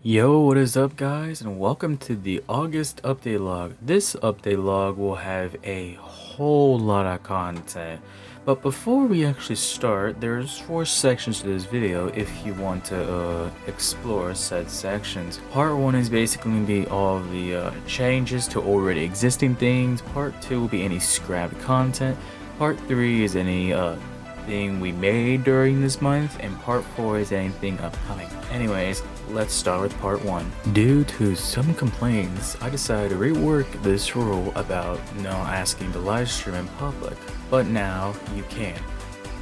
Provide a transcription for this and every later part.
Yo, what is up guys, and welcome to the August update log. This update log will have a whole lot of content, but before we actually start, there's 4 sections to this video if you want to explore said sections. Part 1 is basically going to be all of the changes to already existing things. Part 2 will be any scrapped content. Part 3 is any thing we made during this month, and part 4 is anything upcoming. Anyways, let's start with part 1. Due to some complaints, I decided to rework this rule about not asking to live stream in public, but now you can.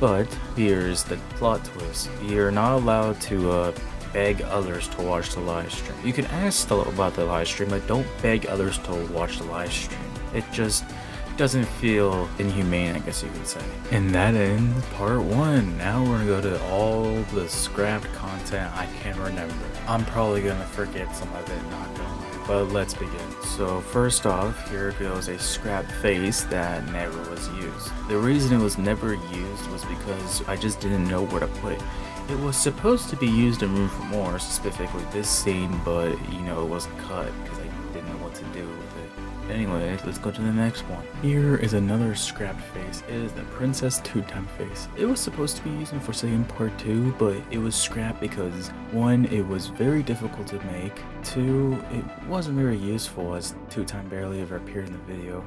But here's the plot twist. You're not allowed to beg others to watch the live stream. You can ask about the live stream, but don't beg others to watch the live stream. It just doesn't feel inhumane, I guess you could say. And that ends part 1. Now we're gonna go to all the scrapped content I can remember. I'm probably gonna forget some of it, not gonna lie, but let's begin. So first off, here goes a scrapped face that never was used. The reason it was never used was because I just didn't know where to put it. It was supposed to be used in Room for More, specifically this scene, but you know, it wasn't cut because I didn't know what to do with it. Anyways, let's go to the next one. Here is another scrapped face. It is the Princess Two-Time face. It was supposed to be used in Forsaken Part 2, but it was scrapped because 1, it was very difficult to make, 2, it wasn't very useful as Two-Time barely ever appeared in the video,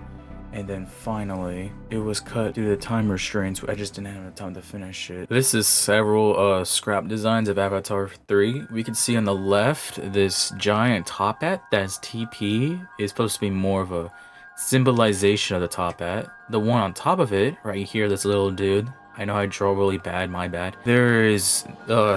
and then finally, it was cut due to time restraints. I just didn't have enough time to finish it. This is several scrap designs of Avatar 3. We can see on the left, this giant top hat that's TP is supposed to be more of a symbolization of the top hat. The one on top of it, right here, this little dude, I know I draw really bad, my bad. There is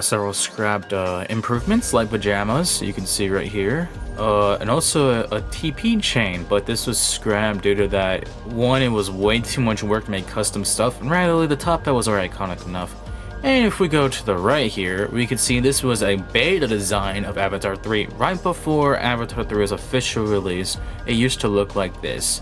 several scrapped improvements like pajamas, you can see right here. And also a TP chain, but this was scrapped due to that, 1, it was way too much work to make custom stuff, and rather the top hat was already iconic enough. And if we go to the right here, we can see this was a beta design of Avatar 3. Right before Avatar 3's official release, it used to look like this.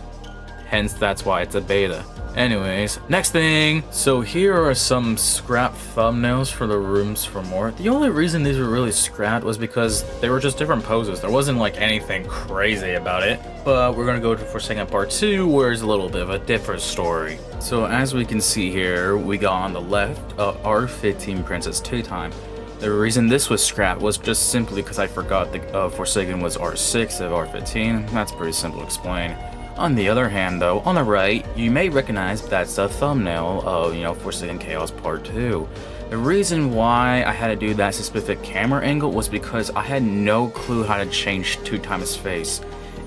Hence, that's why it's a beta. Anyways, next thing. So here are some scrap thumbnails for the Rooms for More. The only reason these were really scrapped was because they were just different poses. There wasn't like anything crazy about it. But we're gonna go to Forsaken Part 2, where it's a little bit of a different story. So as we can see here, we got on the left, R15 Princess Two-Time. The reason this was scrapped was just simply because I forgot the Forsaken was R6 of R15. That's pretty simple to explain. On the other hand though, on the right, you may recognize that's the thumbnail of, Forsaken Chaos Part 2. The reason why I had to do that specific camera angle was because I had no clue how to change Two-Time's face.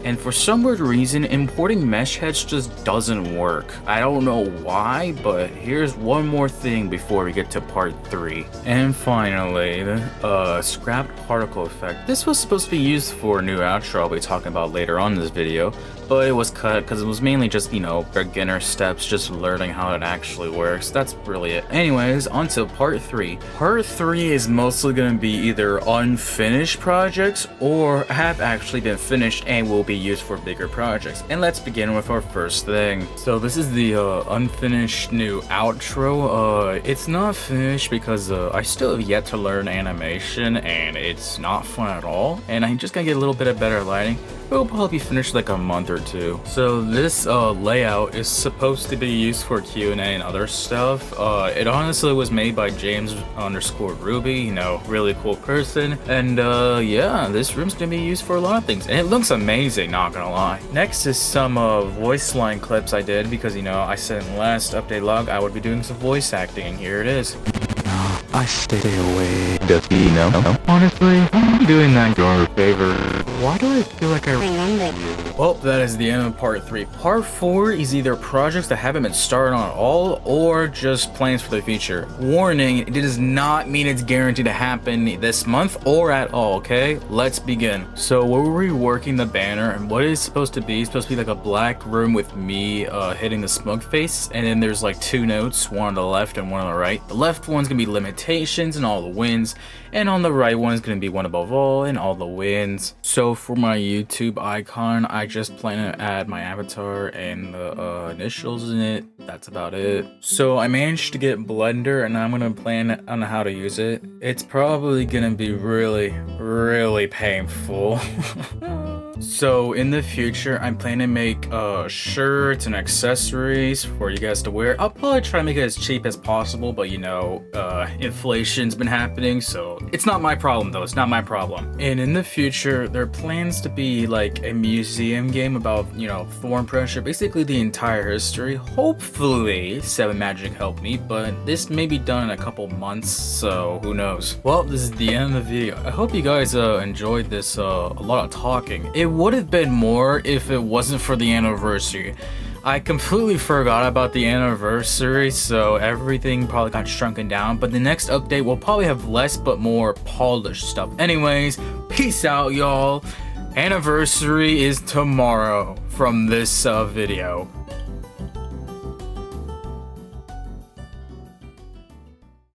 And for some weird reason, importing mesh heads just doesn't work. I don't know why, but here's one more thing before we get to part 3. And finally, the scrapped particle effect. This was supposed to be used for a new outro I'll be talking about later on in this video, but it was cut because it was mainly just, beginner steps, just learning how it actually works. That's really it. Anyways, on to part 3. Part 3 is mostly going to be either unfinished projects or have actually been finished and will be used for bigger projects. And let's begin with our first thing. So this is the unfinished new outro. It's not finished because I still have yet to learn animation and it's not fun at all. And I just gotta get a little bit of better lighting. It'll probably be finished like a month or 2. So this layout is supposed to be used for Q&A and other stuff. It honestly was made by James_Ruby, really cool person. And yeah, this room's gonna be used for a lot of things. And it looks amazing, not gonna lie. Next is some voice line clips I did because, I said in the last update log I would be doing some voice acting, and here it is. I stay away. Honestly, I'm doing that your favor. Why do I feel like I remember you? Well, that is the end of part 3. Part 4 is either projects that haven't been started on at all, or just plans for the future. Warning, it does not mean it's guaranteed to happen this month or at all, okay? Let's begin. So we're reworking the banner, and what it's supposed to be like a black room with me hitting the smug face, and then there's like 2 notes, one on the left and one on the right. The left one's gonna be limitations and all the wins. Legends, and on the right one is going to be One Above All and All the Wins. So for my YouTube icon, I just plan to add my avatar and the initials in it. That's about it. So I managed to get Blender, and I'm going to plan on how to use it. It's probably going to be really painful. So in the future, I'm planning to make shirts and accessories for you guys to wear. I'll probably try to make it as cheap as possible, but you know, inflation's been happening, so it's not my problem though. It's not my problem. And in the future, there are plans to be like a museum game about, you know, Thorn Pressure, basically the entire history. Hopefully, 7 Magic helped me, but this may be done in a couple months, so who knows. Well, this is the end of the video. I hope you guys enjoyed this, a lot of talking. It would have been more if it wasn't for the anniversary. I completely forgot about the anniversary, so everything probably got shrunken down, but the next update will probably have less but more polished stuff. Anyways, peace out, y'all. Anniversary is tomorrow from this video.